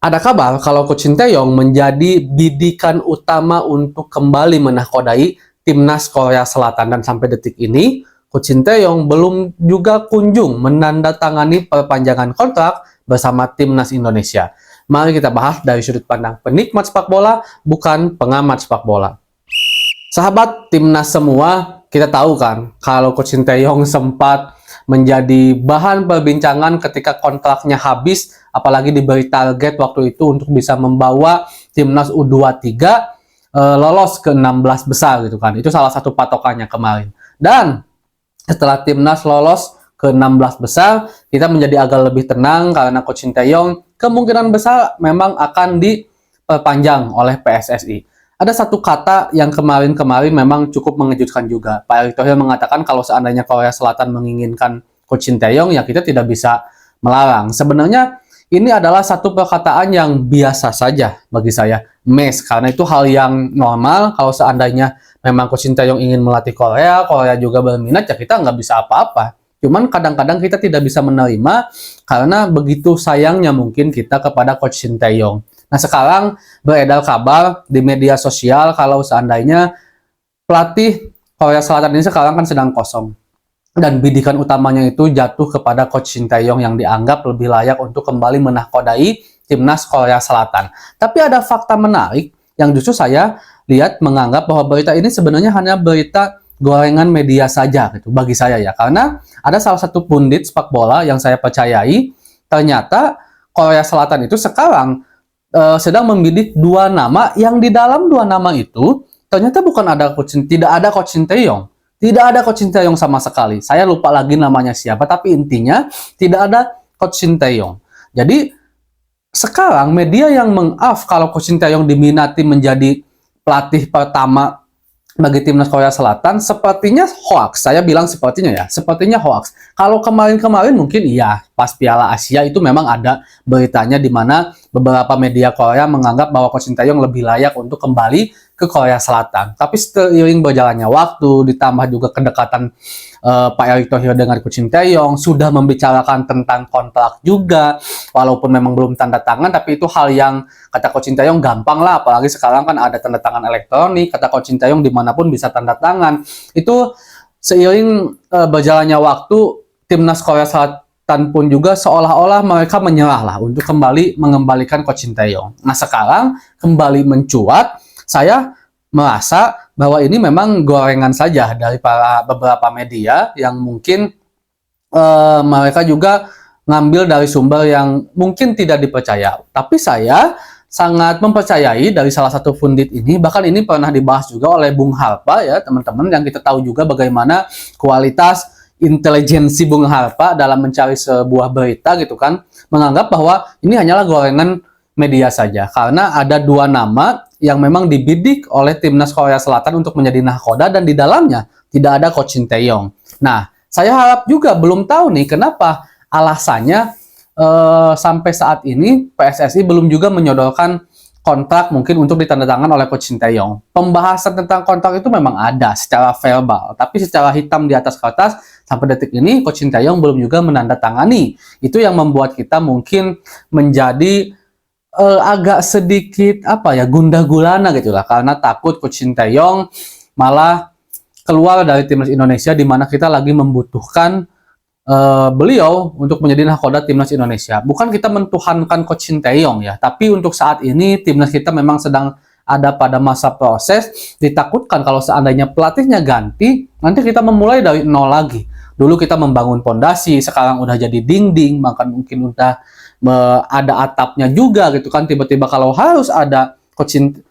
Ada kabar kalau Coach Sinteyong menjadi bidikan utama untuk kembali menahkodai timnas Korea Selatan, dan sampai detik ini Coach Sinteyong belum juga kunjung menandatangani perpanjangan kontrak bersama timnas Indonesia. Mari kita bahas dari sudut pandang penikmat sepak bola, bukan pengamat sepak bola. Sahabat timnas semua, kita tahu kan kalau Coach Sinteyong sempat menjadi bahan perbincangan ketika kontraknya habis, apalagi diberi target waktu itu untuk bisa membawa timnas U23 lolos ke 16 besar gitu kan. Itu salah satu patokannya kemarin. Dan setelah timnas lolos ke 16 besar, kita menjadi agak lebih tenang karena Coach Sinteyong kemungkinan besar memang akan diperpanjang oleh PSSI. Ada satu kata yang kemarin-kemarin memang cukup mengejutkan juga. Pak Erick Thohir mengatakan kalau seandainya Korea Selatan menginginkan Coach Sinteyong, ya kita tidak bisa melarang. Sebenarnya ini adalah satu perkataan yang biasa saja bagi saya, mes, karena itu hal yang normal. Kalau seandainya memang Coach Sinteyong ingin melatih Korea, Korea juga berminat, ya kita nggak bisa apa-apa. Cuman kadang-kadang kita tidak bisa menerima karena begitu sayangnya mungkin kita kepada Coach Sinteyong. Nah, sekarang beredar kabar di media sosial kalau seandainya pelatih Korea Selatan ini sekarang kan sedang kosong. Dan bidikan utamanya itu jatuh kepada Coach Sinteyong yang dianggap lebih layak untuk kembali menahkodai timnas Korea Selatan. Tapi ada fakta menarik yang justru saya lihat menganggap bahwa berita ini sebenarnya hanya berita gorengan media saja gitu bagi saya ya. Karena ada salah satu pundit sepak bola yang saya percayai, ternyata Korea Selatan itu sekarang sedang membidik dua nama yang di dalam dua nama itu ternyata tidak ada Coach Sinteyong. Tidak ada Coach Sinteyong sama sekali. Saya lupa lagi namanya siapa, tapi intinya tidak ada Coach Sinteyong. Jadi sekarang media yang meng-off kalau Coach Sinteyong diminati menjadi pelatih pertama bagi timnas Korea Selatan sepertinya hoax. Saya bilang sepertinya ya, sepertinya hoax. Kalau kemarin-kemarin mungkin iya, pas Piala Asia itu memang ada beritanya di mana beberapa media Korea menganggap bahwa Coach Sinteyong lebih layak untuk kembali ke Korea Selatan. Tapi seiring berjalannya waktu, ditambah juga kedekatan Pak Erick Thohir dengan Coach Sinteyong, sudah membicarakan tentang kontrak juga, walaupun memang belum tanda tangan, tapi itu hal yang kata Coach Sinteyong gampang lah, apalagi sekarang kan ada tanda tangan elektronik, kata Coach Sinteyong dimanapun bisa tanda tangan. Itu seiring berjalannya waktu, timnas Korea Selatan pun juga seolah-olah mereka menyerah lah untuk kembali mengembalikan Coach Sinteyong. Nah sekarang kembali mencuat, saya merasa bahwa ini memang gorengan saja dari para beberapa media yang mungkin mereka juga ngambil dari sumber yang mungkin tidak dipercaya. Tapi saya sangat mempercayai dari salah satu pundit ini, bahkan ini pernah dibahas juga oleh Bung Harpa ya teman-teman, yang kita tahu juga bagaimana kualitas intelijensi Bung Harpa dalam mencari sebuah berita gitu kan, menganggap bahwa ini hanyalah gorengan media saja karena ada dua nama yang memang dibidik oleh timnas Korea Selatan untuk menjadi nahkoda dan di dalamnya tidak ada Coach Sinteyong. Nah, saya harap juga belum tahu nih kenapa alasannya sampai saat ini PSSI belum juga menyodorkan kontrak mungkin untuk ditandatangani oleh Coach Sinteyong. Pembahasan tentang kontrak itu memang ada secara verbal, tapi secara hitam di atas kertas sampai detik ini Coach Sinteyong belum juga menandatangani. Itu yang membuat kita mungkin menjadi agak sedikit gundah gulana gitu lah, karena takut Coach Sinteyong malah keluar dari timnas Indonesia di mana kita lagi membutuhkan beliau untuk menjadi nahkoda timnas Indonesia. Bukan kita mentuhankan Coach Sinteyong ya, tapi untuk saat ini timnas kita memang sedang ada pada masa proses. Ditakutkan kalau seandainya pelatihnya ganti, nanti kita memulai dari nol lagi. Dulu kita membangun pondasi, sekarang udah jadi dinding, bahkan mungkin udah ada atapnya juga gitu kan. Tiba-tiba kalau harus ada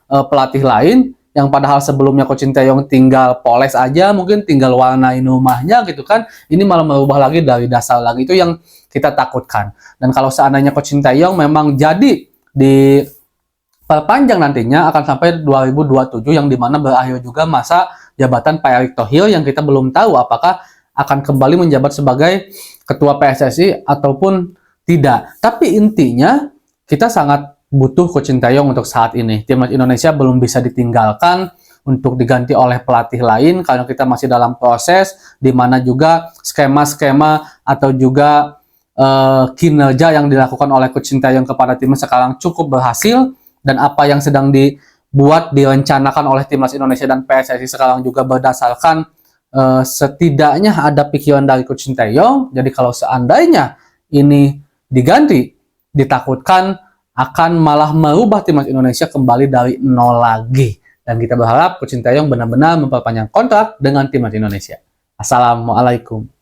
pelatih lain yang padahal sebelumnya Coach Sinteyong tinggal poles aja, mungkin tinggal warnain rumahnya gitu kan, ini malah merubah lagi dari dasar lagi. Itu yang kita takutkan. Dan kalau seandainya Coach Sinteyong memang jadi diperpanjang nantinya akan sampai 2027, yang dimana berakhir juga masa jabatan Pak Erick Thohir yang kita belum tahu apakah akan kembali menjabat sebagai ketua PSSI ataupun tidak. Tapi intinya kita sangat butuh Coach Sinteyong untuk saat ini. Timnas Indonesia belum bisa ditinggalkan untuk diganti oleh pelatih lain karena kita masih dalam proses di mana juga skema-skema atau juga kinerja yang dilakukan oleh Coach Sintayong kepada timnas sekarang cukup berhasil, dan apa yang sedang direncanakan oleh timnas Indonesia dan PSSI sekarang juga berdasarkan setidaknya ada pikiran dari Coach Sintayong. Jadi kalau seandainya ini diganti, ditakutkan akan malah merubah timnas Indonesia kembali dari nol lagi. Dan kita berharap Coach Sintayong benar-benar memperpanjang kontrak dengan timnas Indonesia. Assalamualaikum.